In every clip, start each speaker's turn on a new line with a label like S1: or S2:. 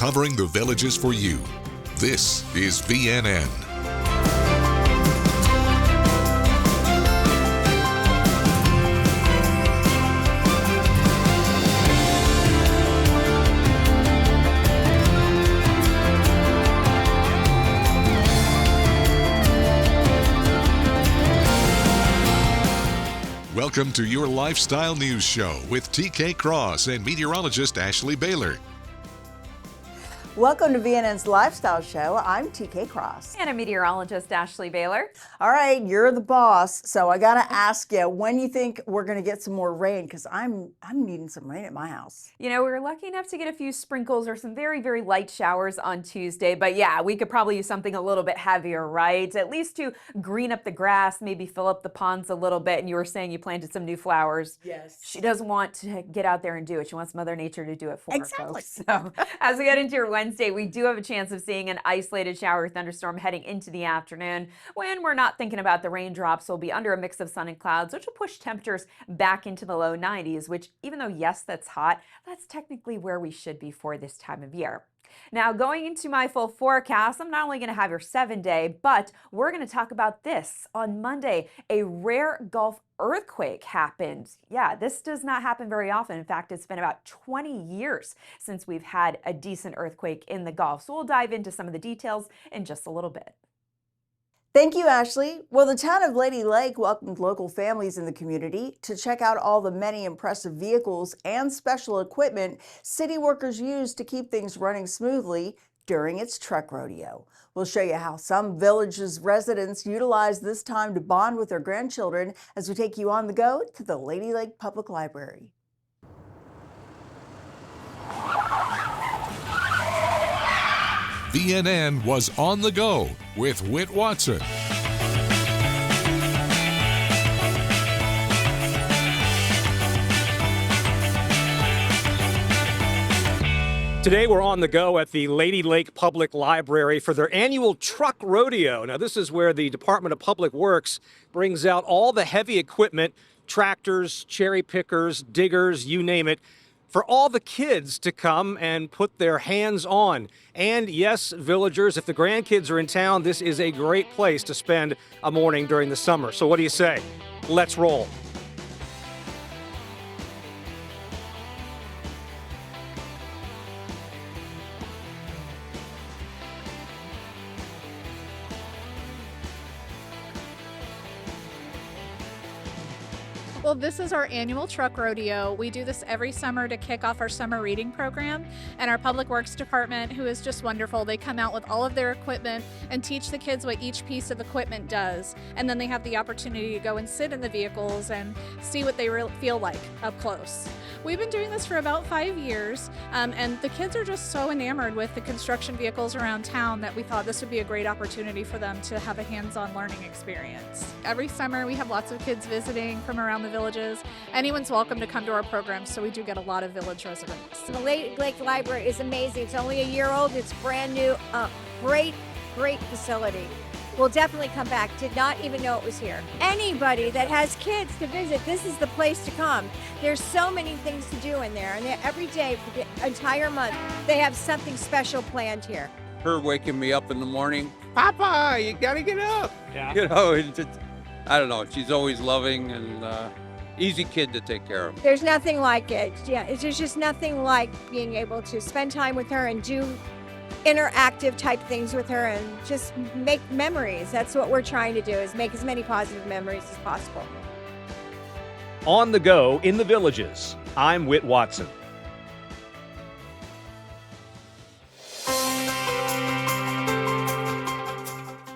S1: covering the villages for you. This is VNN. Welcome to your Lifestyle News Show with TK Cross and meteorologist Ashley Baylor.
S2: Welcome to VNN's Lifestyle Show. I'm TK Cross.
S3: And a meteorologist, Ashley Baylor.
S2: All right, you're the boss. So I got to ask you, when you think we're going to get some more rain? Because I'm needing some rain at my house.
S3: You know, we were lucky enough to get a few sprinkles or some very, very light showers on Tuesday. But yeah, we could probably use something a little bit heavier, right? At least to green up the grass, maybe fill up the ponds a little bit. And you were saying you planted some new flowers.
S2: Yes.
S3: She doesn't want to get out there and do it. She wants Mother Nature to do it for her,
S2: Exactly.
S3: folks. So as we get into your Wednesday, we do have a chance of seeing an isolated shower or thunderstorm heading into the afternoon. When we're not thinking about the raindrops, we'll be under a mix of sun and clouds, which will push temperatures back into the low 90s, which even though, yes, that's hot, that's technically where we should be for this time of year. Now, going into my full forecast, I'm not only going to have your 7-day, but we're going to talk about this. On Monday, a rare Gulf earthquake happened. Yeah, this does not happen very often. In fact, it's been about 20 years since we've had a decent earthquake in the Gulf. So we'll dive into some of the details in just a little bit.
S2: Thank you, Ashley. Well, the town of Lady Lake welcomed local families in the community to check out all the many impressive vehicles and special equipment city workers use to keep things running smoothly during its truck rodeo. We'll show you how some villages' residents utilize this time to bond with their grandchildren as we take you on the go to the Lady Lake Public Library.
S1: VNN was on the go with Whit Watson.
S4: Today we're on the go at the Lady Lake Public Library for their annual truck rodeo. Now this is where the Department of Public Works brings out all the heavy equipment, tractors, cherry pickers, diggers, you name it, for all the kids to come and put their hands on. And yes, villagers, if the grandkids are in town, this is a great place to spend a morning during the summer. So what do you say? Let's roll.
S5: Well, this is our annual truck rodeo. We do this every summer to kick off our summer reading program. And our Public Works Department, who is just wonderful, they come out with all of their equipment and teach the kids what each piece of equipment does. And then they have the opportunity to go and sit in the vehicles and see what they feel like up close. We've been doing this for about 5 years, and the kids are just so enamored with the construction vehicles around town that we thought this would be a great opportunity for them to have a hands-on learning experience. Every summer we have lots of kids visiting from around the villages. Anyone's welcome to come to our program, so we do get a lot of village residents.
S6: The Lady Lake Library is amazing. It's only a year old. It's brand new. Great facility. We'll definitely come back. Did not even know it was here. Anybody that has kids to visit, this is the place to come. There's so many things to do in there, and every day for the entire month, they have something special planned here.
S7: Her waking me up in the morning, Papa, you gotta get up.
S4: Yeah.
S7: You know, I don't know. She's always loving and easy kid to take care of.
S6: There's nothing like it. Yeah, there's just nothing like being able to spend time with her and do interactive type things with her and just make memories. That's what we're trying to do, is make as many positive memories as possible.
S4: On the go in the villages, I'm Whit Watson.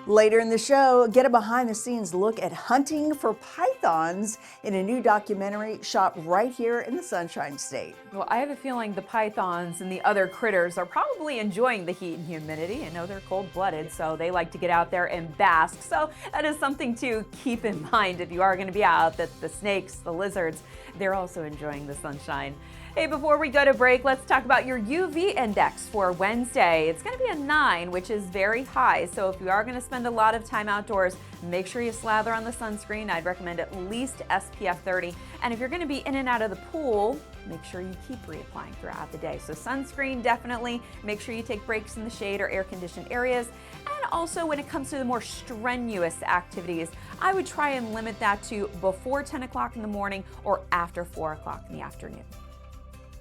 S2: Later in the show, get a behind-the-scenes look at hunting for pythons in a new documentary shot right here in the Sunshine State.
S3: Well, I have a feeling the pythons and the other critters are probably enjoying the heat and humidity. I know they're cold-blooded, so they like to get out there and bask. So that is something to keep in mind if you are going to be out, that the snakes, the lizards, they're also enjoying the sunshine. Hey, before we go to break, let's talk about your UV index for Wednesday. It's going to be a 9, which is very high. So if you are going to spend a lot of time outdoors, make sure you slather on the sunscreen. I'd recommend at least SPF 30. And if you're going to be in and out of the pool, make sure you keep reapplying throughout the day. So sunscreen, definitely. Make sure you take breaks in the shade or air-conditioned areas. And also when it comes to the more strenuous activities, I would try and limit that to before 10 o'clock in the morning or after 4 o'clock in the afternoon.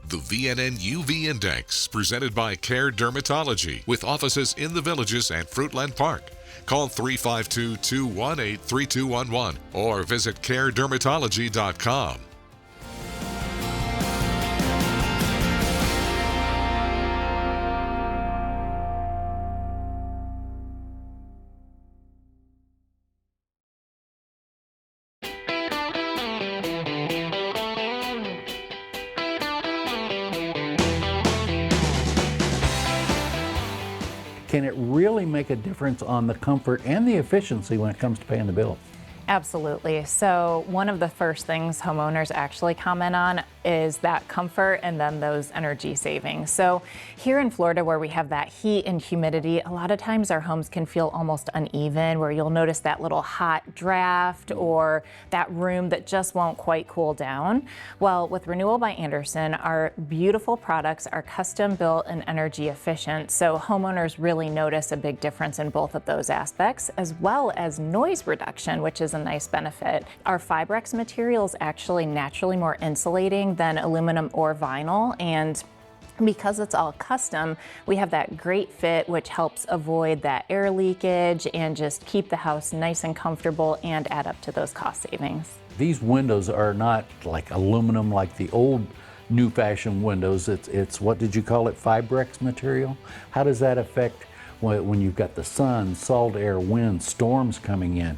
S1: The VNN UV Index, presented by Care Dermatology, with offices in the Villages and Fruitland Park. Call 352-218-3211 or visit caredermatology.com.
S8: Can it really make a difference on the comfort and the efficiency when it comes to paying the bill?
S9: Absolutely. So one of the first things homeowners actually comment on is that comfort and then those energy savings. So here in Florida, where we have that heat and humidity, a lot of times our homes can feel almost uneven, where you'll notice that little hot draft or that room that just won't quite cool down. Well, with Renewal by Andersen, our beautiful products are custom built and energy efficient. So homeowners really notice a big difference in both of those aspects, as well as noise reduction, which is a nice benefit. Our Fibrex material is actually naturally more insulating than aluminum or vinyl, and because it's all custom, we have that great fit, which helps avoid that air leakage and just keep the house nice and comfortable and add up to those cost savings.
S8: These windows are not like aluminum like the old new fashioned windows. It's what did you call it, Fibrex material? How does that affect when you've got the sun, salt air, wind, storms coming in?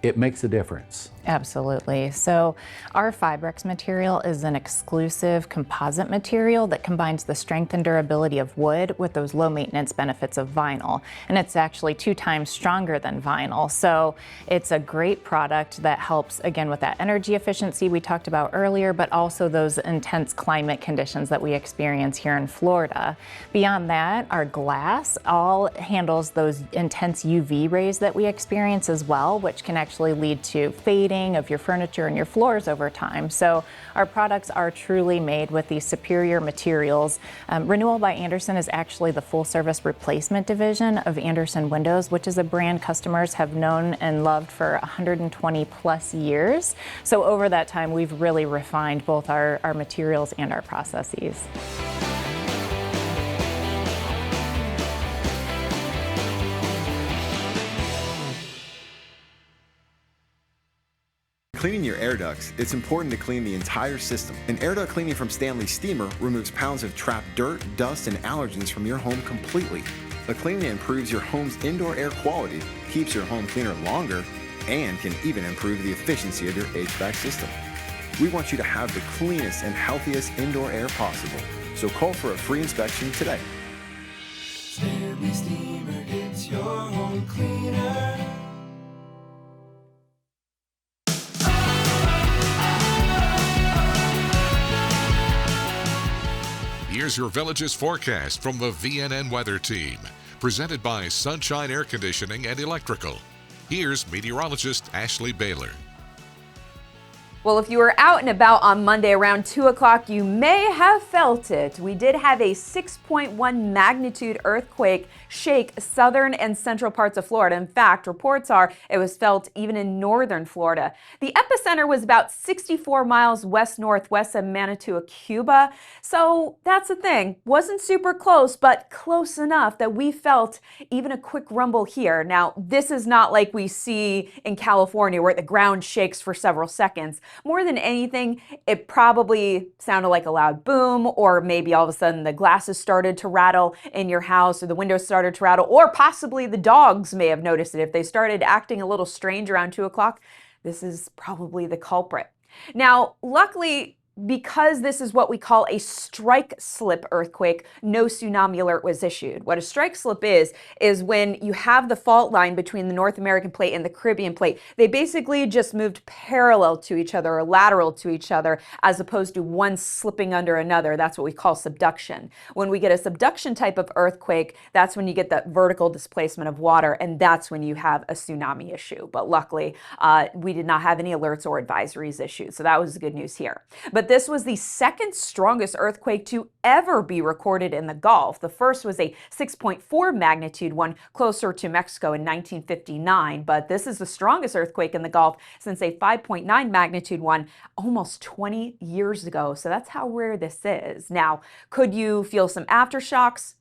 S8: It makes a difference.
S9: Absolutely. So our Fibrex material is an exclusive composite material that combines the strength and durability of wood with those low maintenance benefits of vinyl. And it's actually 2 times stronger than vinyl. So it's a great product that helps, again, with that energy efficiency we talked about earlier, but also those intense climate conditions that we experience here in Florida. Beyond that, our glass all handles those intense UV rays that we experience as well, which can actually lead to fading of your furniture and your floors over time. So our products are truly made with these superior materials. Renewal by Andersen is actually the full service replacement division of Andersen Windows, which is a brand customers have known and loved for 120 plus years. So over that time, we've really refined both our materials and our processes.
S10: Cleaning your air ducts, it's important to clean the entire system. An air duct cleaning from Stanley Steamer removes pounds of trapped dirt, dust, and allergens from your home completely. The cleaning improves your home's indoor air quality, keeps your home cleaner longer, and can even improve the efficiency of your HVAC system. We want you to have the cleanest and healthiest indoor air possible, so call for a free inspection today.
S11: Stanley Steamer gets your home cleaner.
S1: Here's your Villages forecast from the VNN Weather Team, presented by Sunshine Air Conditioning and Electrical. Here's meteorologist Ashley Baylor.
S3: Well, if you were out and about on Monday around 2 o'clock, you may have felt it. We did have a 6.1 magnitude earthquake shake southern and central parts of Florida. In fact, reports are it was felt even in northern Florida. The epicenter was about 64 miles west-northwest of Manitoba, Cuba. So that's the thing. Wasn't super close, but close enough that we felt even a quick rumble here. Now, this is not like we see in California where the ground shakes for several seconds. More than anything, it probably sounded like a loud boom, or maybe all of a sudden the glasses started to rattle in your house, or the windows started to rattle, or possibly the dogs may have noticed it. If they started acting a little strange around 2 o'clock, this is probably the culprit. Now, luckily, because this is what we call a strike slip earthquake, no tsunami alert was issued. What a strike slip is when you have the fault line between the North American plate and the Caribbean plate. They basically just moved parallel to each other or lateral to each other, as opposed to one slipping under another. That's what we call subduction. When we get a subduction type of earthquake, that's when you get that vertical displacement of water, and that's when you have a tsunami issue. But luckily, we did not have any alerts or advisories issued, so that was the good news here. But but this was the second strongest earthquake to ever be recorded in the Gulf. The first was a 6.4 magnitude one closer to Mexico in 1959, but this is the strongest earthquake in the Gulf since a 5.9 magnitude one almost 20 years ago. So that's how rare this is. Now, could you feel some aftershocks?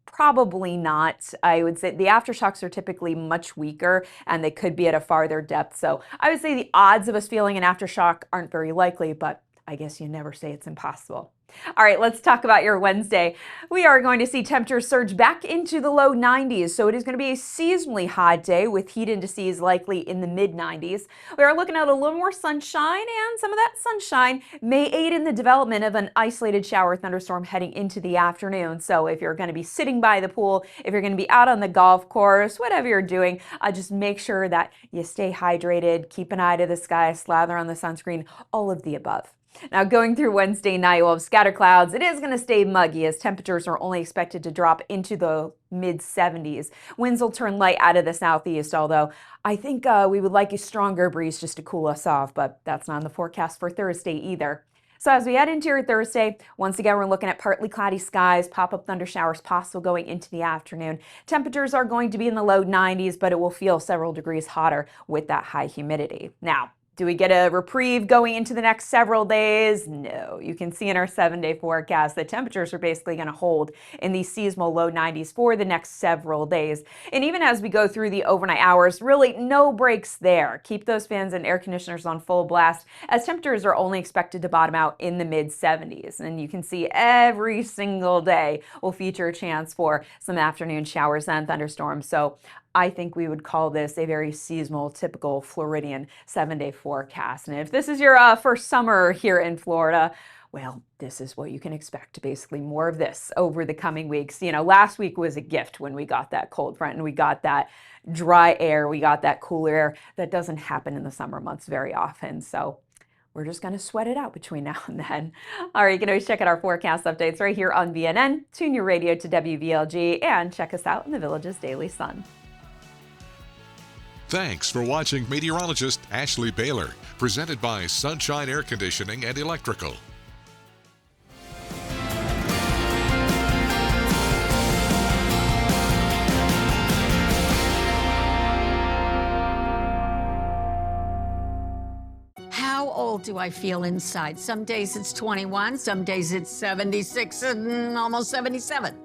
S3: Probably not. I would say the aftershocks are typically much weaker and they could be at a farther depth. So I would say the odds of us feeling an aftershock aren't very likely, but I guess you never say it's impossible. All right, let's talk about your Wednesday. We are going to see temperatures surge back into the low 90s, so it is going to be a seasonally hot day with heat indices likely in the mid 90s. We are looking at a little more sunshine, and some of that sunshine may aid in the development of an isolated shower thunderstorm heading into the afternoon. So if you're going to be sitting by the pool, if you're going to be out on the golf course, whatever you're doing, just make sure that you stay hydrated, keep an eye to the sky, slather on the sunscreen, all of the above. Now, going through Wednesday night, we'll have scattered clouds. It is going to stay muggy as temperatures are only expected to drop into the mid 70s. Winds will turn light out of the southeast, although I think we would like a stronger breeze just to cool us off, but that's not in the forecast for Thursday either. So as we head into your Thursday, once again, we're looking at partly cloudy skies, pop-up thunder showers possible going into the afternoon. Temperatures are going to be in the low 90s, but it will feel several degrees hotter with that high humidity. Now, do we get a reprieve going into the next several days? No. You can see in our 7-day forecast that temperatures are basically going to hold in these seasonal low 90s for the next several days. And even as we go through the overnight hours, really no breaks there. Keep those fans and air conditioners on full blast as temperatures are only expected to bottom out in the mid 70s. And you can see every single day will feature a chance for some afternoon showers and thunderstorms. So I think we would call this a very seasonal, typical Floridian 7-day forecast. And if this is your first summer here in Florida, well, this is what you can expect. Basically more of this over the coming weeks. You know, last week was a gift when we got that cold front and we got that dry air, we got that cooler air. That doesn't happen in the summer months very often. So we're just going to sweat it out between now and then. All right, you can always check out our forecast updates right here on VNN. Tune your radio to WVLG and check us out in the Village's Daily Sun.
S1: Thanks for watching meteorologist Ashley Baylor, presented by Sunshine Air Conditioning and Electrical.
S12: How old do I feel inside? Some days it's 21, some days it's 76 and almost 77.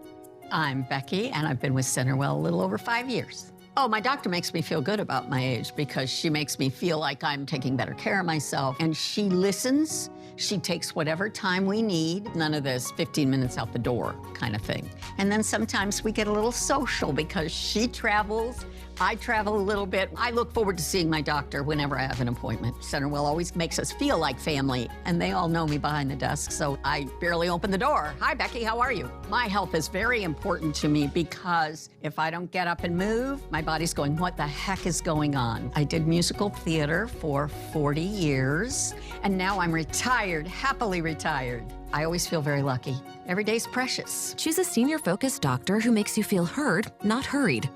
S12: I'm Becky, and I've been with Centerwell a little over 5 years. Oh, my doctor makes me feel good about my age because she makes me feel like I'm taking better care of myself. And she listens. She takes whatever time we need. None of this 15 minutes out the door kind of thing. And then sometimes we get a little social because she travels. I travel a little bit. I look forward to seeing my doctor whenever I have an appointment. Centerwell always makes us feel like family, and they all know me behind the desk, so I barely open the door. Hi, Becky, how are you? My health is very important to me because if I don't get up and move, my body's going, what the heck is going on? I did musical theater for 40 years, and now I'm retired, happily retired. I always feel very lucky. Every day's precious.
S13: Choose a senior-focused doctor who makes you feel heard, not hurried.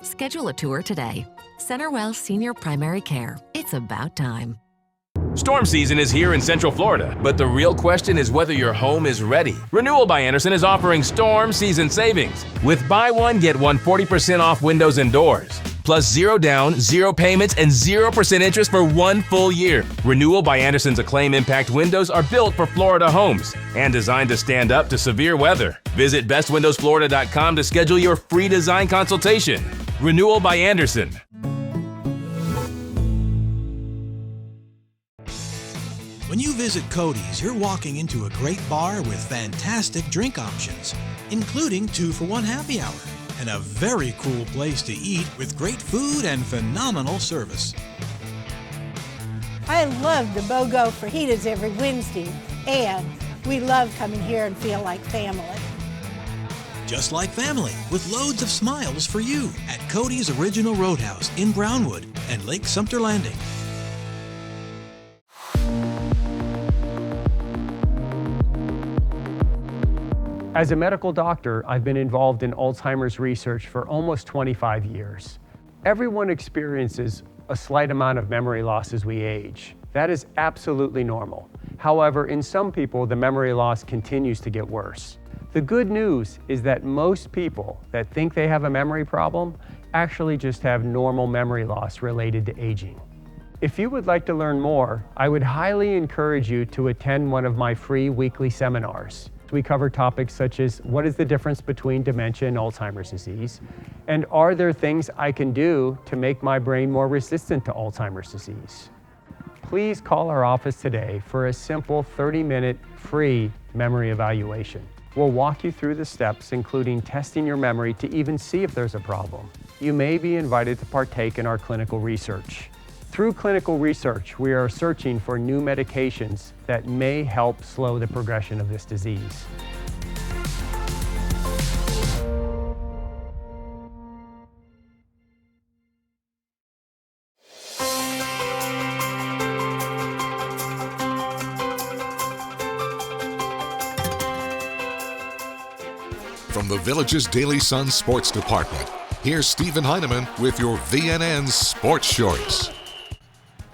S13: Schedule a tour today. Centerwell Senior Primary Care. It's about time.
S14: Storm season is here in Central Florida, but the real question is whether your home is ready. Renewal by Andersen is offering storm season savings with buy one, get one 40% off windows and doors. Plus 0 down, 0 payments, and 0% interest for 1 full year. Renewal by Andersen's Acclaim Impact windows are built for Florida homes and designed to stand up to severe weather. Visit bestwindowsflorida.com to schedule your free design consultation. Renewal by Andersen.
S15: When you visit Cody's, you're walking into a great bar with fantastic drink options, including 2-for-1 happy hour, and a very cool place to eat with great food and phenomenal service.
S16: I love the BOGO fajitas every Wednesday, and we love coming here and feel like family.
S15: Just like family, with loads of smiles for you at Cody's Original Roadhouse in Brownwood and Lake Sumter Landing.
S17: As a medical doctor, I've been involved in Alzheimer's research for almost 25 years. Everyone experiences a slight amount of memory loss as we age. That is absolutely normal. However, in some people, the memory loss continues to get worse. The good news is that most people that think they have a memory problem actually just have normal memory loss related to aging. If you would like to learn more, I would highly encourage you to attend one of my free weekly seminars. We cover topics such as what is the difference between dementia and Alzheimer's disease, and are there things I can do to make my brain more resistant to Alzheimer's disease? Please call our office today for a simple 30-minute free memory evaluation. We'll walk you through the steps, including testing your memory to even see if there's a problem. You may be invited to partake in our clinical research. Through clinical research, we are searching for new medications that may help slow the progression of this disease.
S1: From the Village's Daily Sun Sports Department, here's Stephen Heineman with your VNN Sports Shorts.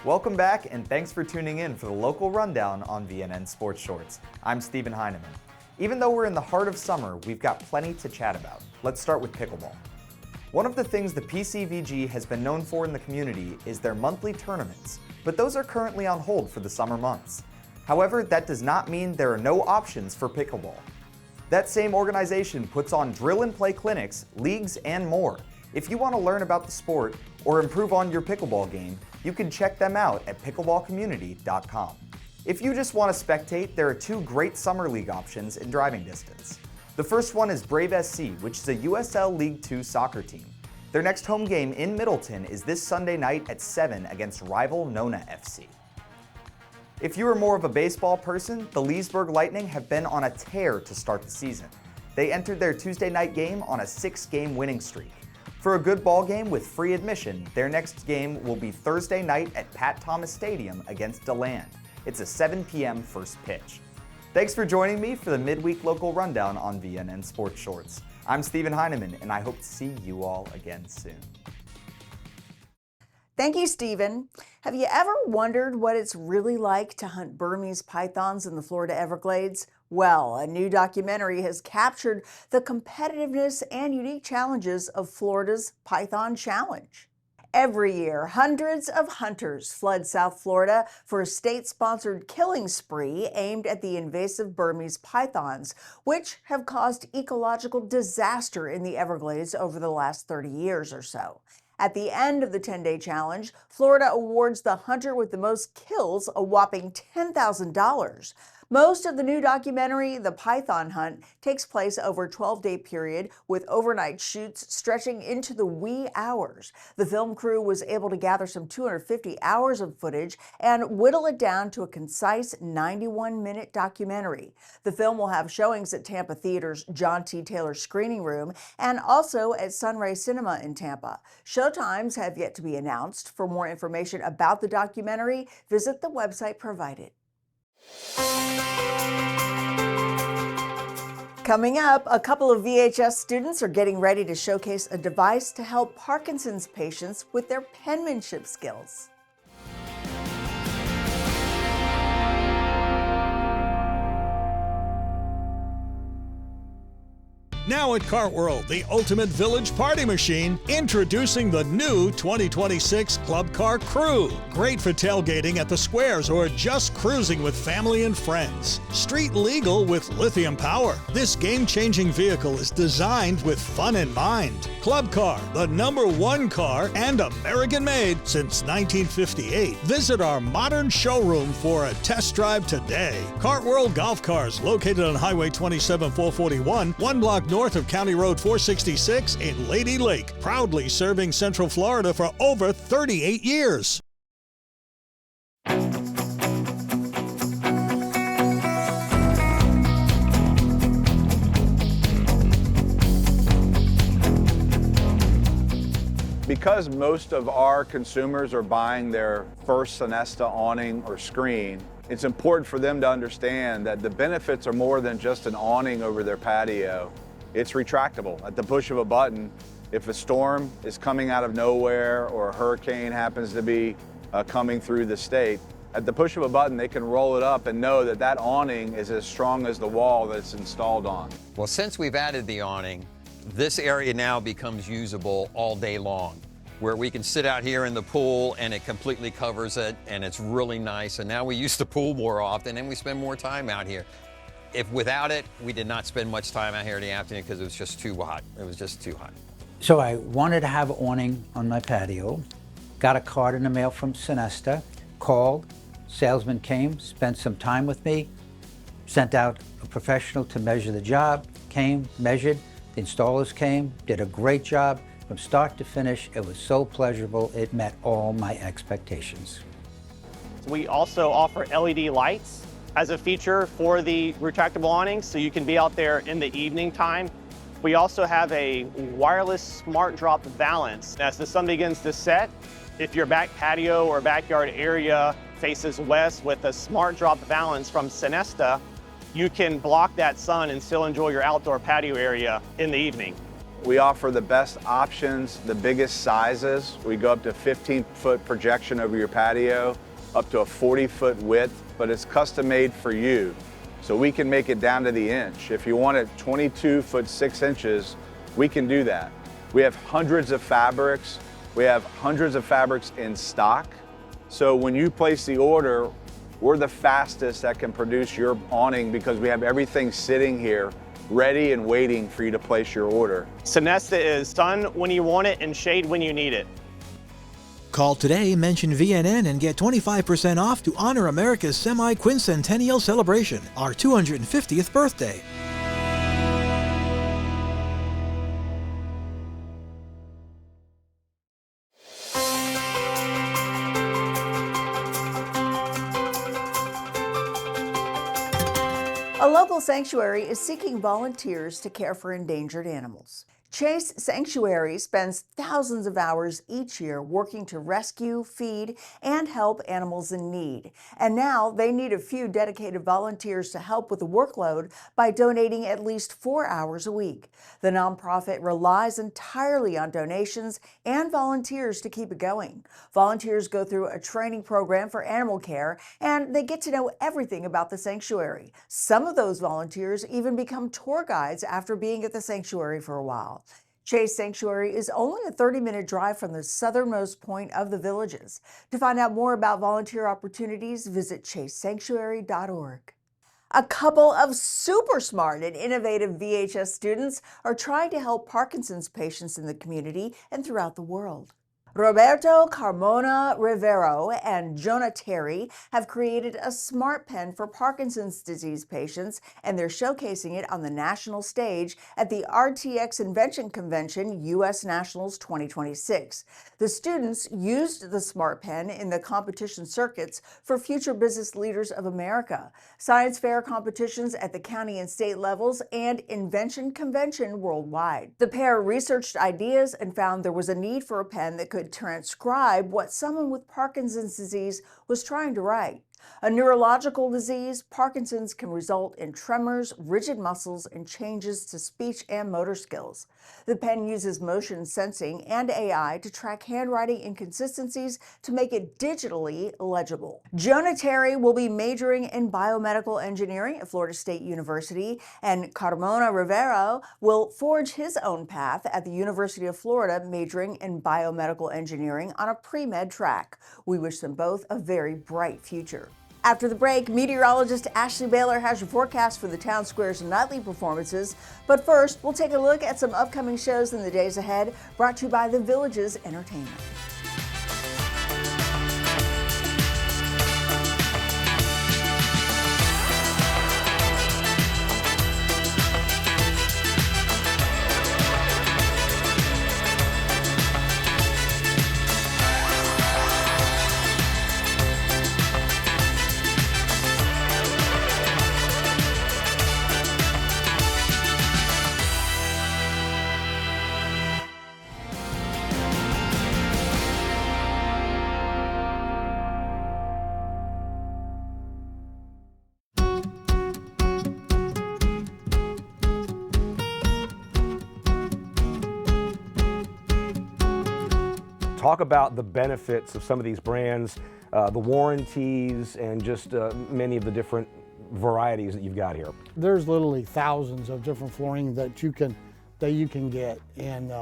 S18: Welcome back, and thanks for tuning in for the local rundown on VNN Sports Shorts. I'm Stephen Heineman. Even though we're in the heart of summer, we've got plenty to chat about. Let's start with pickleball. One of the things the PCVG has been known for in the community is their monthly tournaments, but those are currently on hold for the summer months. However, that does not mean there are no options for pickleball. That same organization puts on drill and play clinics, leagues, and more. If you want to learn about the sport or improve on your pickleball game, you can check them out at pickleballcommunity.com. If you just want to spectate, there are two great summer league options in driving distance. The first one is Brave SC, which is a USL League 2 soccer team. Their next home game in Middleton is this Sunday night at 7 against rival Nona FC. If you are more of a baseball person, the Leesburg Lightning have been on a tear to start the season. They entered their Tuesday night game on a 6-game winning streak. For a good ball game with free admission, their next game will be Thursday night at Pat Thomas Stadium against DeLand. It's a 7 p.m. first pitch. Thanks for joining me for the midweek local rundown on VNN Sports Shorts. I'm Stephen Heineman, and I hope to see you all again soon.
S2: Thank you, Stephen. Have you ever wondered what it's really like to hunt Burmese pythons in the Florida Everglades? Well, a new documentary has captured the competitiveness and unique challenges of Florida's Python Challenge. Every year, hundreds of hunters flood South Florida for a state-sponsored killing spree aimed at the invasive Burmese pythons, which have caused ecological disaster in the Everglades over the last 30 years or so. At the end of the 10-day challenge, Florida awards the hunter with the most kills a whopping $10,000. Most of the new documentary, The Python Hunt, takes place over a 12-day period with overnight shoots stretching into the wee hours. The film crew was able to gather some 250 hours of footage and whittle it down to a concise 91-minute documentary. The film will have showings at Tampa Theater's John T. Taylor Screening Room and also at Sunray Cinema in Tampa. Showtimes have yet to be announced. For more information about the documentary, visit the website provided. Coming up, a couple of VHS students are getting ready to showcase a device to help Parkinson's patients with their penmanship skills.
S15: Now at Cartworld, the ultimate village party machine, introducing the new 2026 Club Car Crew. Great for tailgating at the squares or just cruising with family and friends. Street legal with lithium power. This game-changing vehicle is designed with fun in mind. Club Car, the #1 car and American-made since 1958. Visit our modern showroom for a test drive today. Cartworld Golf Cars, located on Highway 27-441, 1 block north of County Road 466 in Lady Lake, proudly serving Central Florida for over 38 years.
S19: Because most of our consumers are buying their first Sonesta awning or screen, it's important for them to understand that the benefits are more than just an awning over their patio. It's retractable at the push of a button. If a storm is coming out of nowhere or a hurricane happens to be coming through the state, At the push of a button, they can roll it up and know that that awning is as strong as the wall that it's installed on.
S20: Well, since we've added the awning, this area now becomes usable all day long, where we can sit out here in the pool and it completely covers it, and it's really nice. And now we use the pool more often and we spend more time out here. If without it, we did not spend much time out here in the afternoon because it was just too hot. It was just too hot.
S21: So I wanted to have an awning on my patio, got a card in the mail from Sonesta, called, salesman came, spent some time with me, sent out a professional to measure the job, came, measured, the installers came, did a great job. From start to finish, it was so pleasurable, it met all my expectations.
S22: We also offer LED lights as a feature for the retractable awnings, so you can be out there in the evening time. We also have a wireless smart drop balance. As the sun begins to set, if your back patio or backyard area faces west with a smart drop balance from Sonesta, you can block that sun and still enjoy your outdoor patio area in the evening.
S19: We offer the best options, the biggest sizes. We go up to 15-foot projection over your patio, up to a 40-foot width, but it's custom made for you. So we can make it down to the inch. If you want it 22 foot 6 inches, we can do that. We have hundreds of fabrics. We have hundreds of fabrics in stock. So when you place the order, we're the fastest that can produce your awning because we have everything sitting here ready and waiting for you to place your order.
S22: Sonesta is sun when you want it and shade when you need it.
S15: Call today, mention VNN, and get 25% off to honor America's semi-quincentennial celebration, our 250th birthday.
S2: A local sanctuary is seeking volunteers to care for endangered animals. Chase Sanctuary spends thousands of hours each year working to rescue, feed, and help animals in need. And now they need a few dedicated volunteers to help with the workload by donating at least 4 hours a week. The nonprofit relies entirely on donations and volunteers to keep it going. Volunteers go through a training program for animal care, and they get to know everything about the sanctuary. Some of those volunteers even become tour guides after being at the sanctuary for a while. Chase Sanctuary is only a 30-minute drive from the southernmost point of the Villages. To find out more about volunteer opportunities, visit chasesanctuary.org. A couple of super smart and innovative VHS students are trying to help Parkinson's patients in the community and throughout the world. Roberto Carmona Rivero and Jonah Terry have created a smart pen for Parkinson's disease patients, and they're showcasing it on the national stage at the RTX Invention Convention US Nationals 2026. The students used the smart pen in the competition circuits for Future Business Leaders of America, science fair competitions at the county and state levels, and Invention Convention worldwide. The pair researched ideas and found there was a need for a pen that could transcribe what someone with Parkinson's disease was trying to write. A neurological disease, Parkinson's can result in tremors, rigid muscles, and changes to speech and motor skills. The pen uses motion sensing and AI to track handwriting inconsistencies to make it digitally legible. Jonah Terry will be majoring in biomedical engineering at Florida State University, and Carmona Rivero will forge his own path at the University of Florida, majoring in biomedical engineering on a pre-med track. We wish them both a very bright future. After the break, meteorologist Ashley Baylor has your forecast for the Town Square's nightly performances. But first, we'll take a look at some upcoming shows in the days ahead, brought to you by the Villages Entertainment.
S4: Talk about the benefits of some of these brands
S5: the warranties, and just many of the different varieties that you've got here.
S7: There's literally thousands of different flooring that you can get, and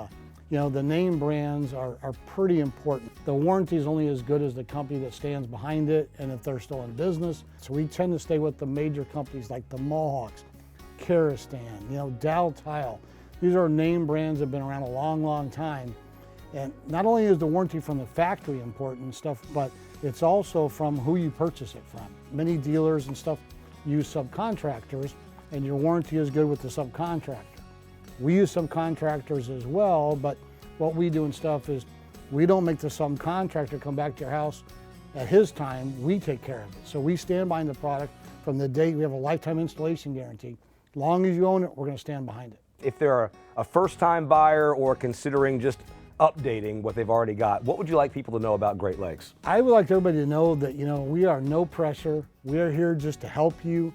S7: you know, the name brands are pretty important. The warranty is only as good as the company that stands behind it, and if they're still in business. So we tend to stay with the major companies like the Mohawks, Karastan, you know, Dow Tile. These are name brands that have been around a long, long time. And not only is the warranty from the factory important and stuff, but it's also from who you purchase it from. Many dealers and stuff use subcontractors, and your warranty is good with the subcontractor. We use subcontractors as well, but what we do and stuff is we don't make the subcontractor come back to your house at his time. We take care of it. So we stand behind the product from the date. We have a lifetime installation guarantee. As long as you own it, we're going to stand behind it.
S5: If they're a first-time buyer or considering just updating what they've already got, what would you like people to know about Great Lakes?
S7: I would like everybody to know that, you know, we are no pressure. We are here just to help you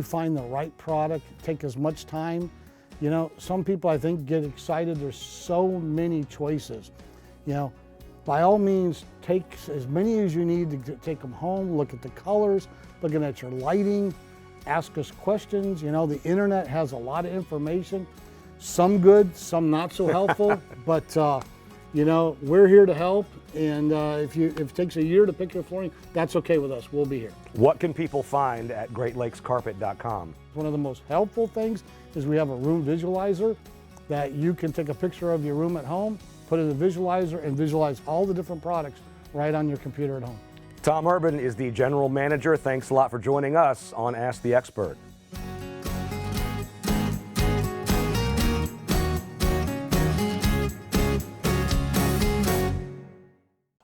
S7: find the right product, take as much time. You know, some people I think get excited. There's so many choices. You know, by all means, take as many as you need to take them home, look at the colors, looking at your lighting, ask us questions. You know, the internet has a lot of information, some good, some not so helpful, but you know, we're here to help. And if it takes a year to pick your flooring, that's okay with us. We'll be here.
S5: What can people find at GreatLakesCarpet.com?
S7: One of the most helpful things is we have a room visualizer that you can take a picture of your room at home, put it in the visualizer, and visualize all the different products right on your computer at home.
S5: Tom Urban is the general manager. Thanks a lot for joining us on Ask the Expert.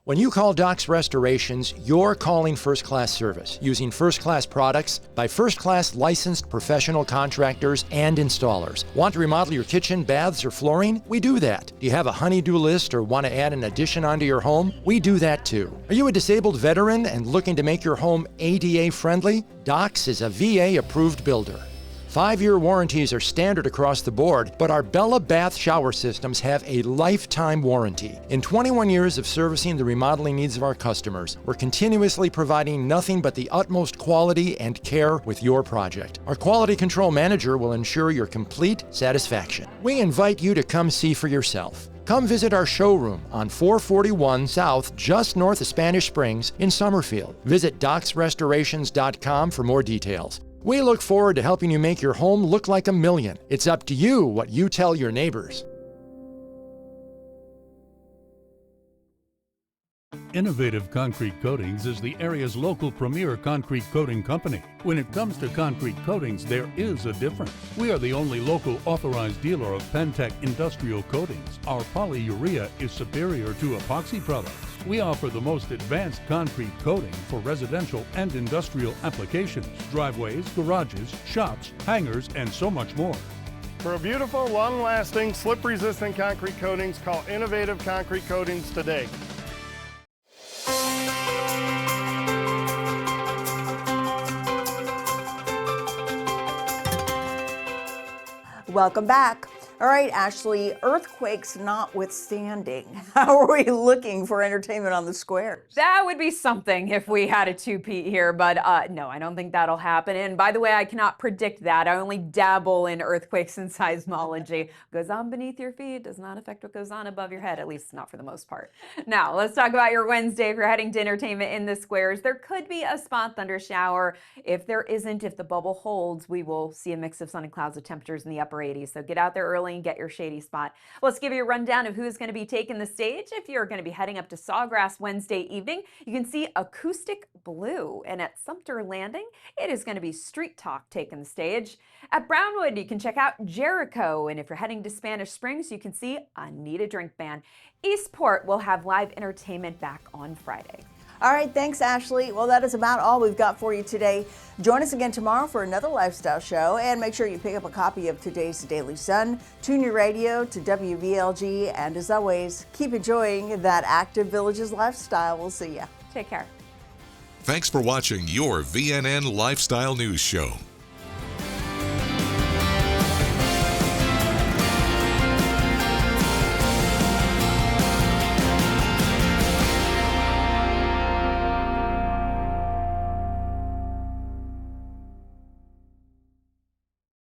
S23: When you call Doc's Restorations, you're calling first-class service, using first-class products by first-class licensed professional contractors and installers. Want to remodel your kitchen, baths, or flooring? We do that. Do you have a honey-do list or want to add an addition onto your home? We do that too. Are you a disabled veteran and looking to make your home ADA friendly? Doc's is a VA-approved builder. 5-year warranties are standard across the board, but our Bella bath shower systems have a lifetime warranty. In 21 years of servicing the remodeling needs of our customers, we're continuously providing nothing but the utmost quality and care with your project. Our quality control manager will ensure your complete satisfaction. We invite you to come see for yourself. Come visit our showroom on 441 South, just north of Spanish Springs in Summerfield. Visit docsrestorations.com for more details. We look forward to helping you make your home look like a million. It's up to you what you tell your neighbors.
S24: Innovative Concrete Coatings is the area's local premier concrete coating company. When it comes to concrete coatings, there is a difference. We are the only local authorized dealer of Pentec industrial coatings. Our polyurea is superior to epoxy products. We offer the most advanced concrete coating for residential and industrial applications, driveways, garages, shops, hangars, and so much more.
S25: For a beautiful, long-lasting, slip-resistant concrete coatings, call Innovative Concrete Coatings today.
S2: Welcome back. All right, Ashley, earthquakes notwithstanding, how are we looking for entertainment on the squares?
S3: That would be something if we had a two-peat here, but no, I don't think that'll happen. And by the way, I cannot predict that. I only dabble in earthquakes and seismology. What goes on beneath your feet does not affect what goes on above your head, at least not for the most part. Now, let's talk about your Wednesday. If you're heading to entertainment in the squares, there could be a spot thunder shower. If there isn't, if the bubble holds, we will see a mix of sun and clouds with temperatures in the upper 80s. So get out there early and get your shady spot. Let's give you a rundown of who's going to be taking the stage. If you're going to be heading up to Sawgrass Wednesday evening, you can see Acoustic Blue. And at Sumter Landing, it is going to be Street Talk taking the stage. At Brownwood, you can check out Jericho. And if you're heading to Spanish Springs, you can see Anita Drink Band. Eastport will have live entertainment back on Friday.
S2: All right, thanks, Ashley. Well, that is about all we've got for you today. Join us again tomorrow for another lifestyle show, and make sure you pick up a copy of today's Daily Sun. Tune your radio to WVLG, and as always, keep enjoying that Active Villages lifestyle. We'll see you.
S3: Take care.
S1: Thanks for watching your VNN Lifestyle News Show.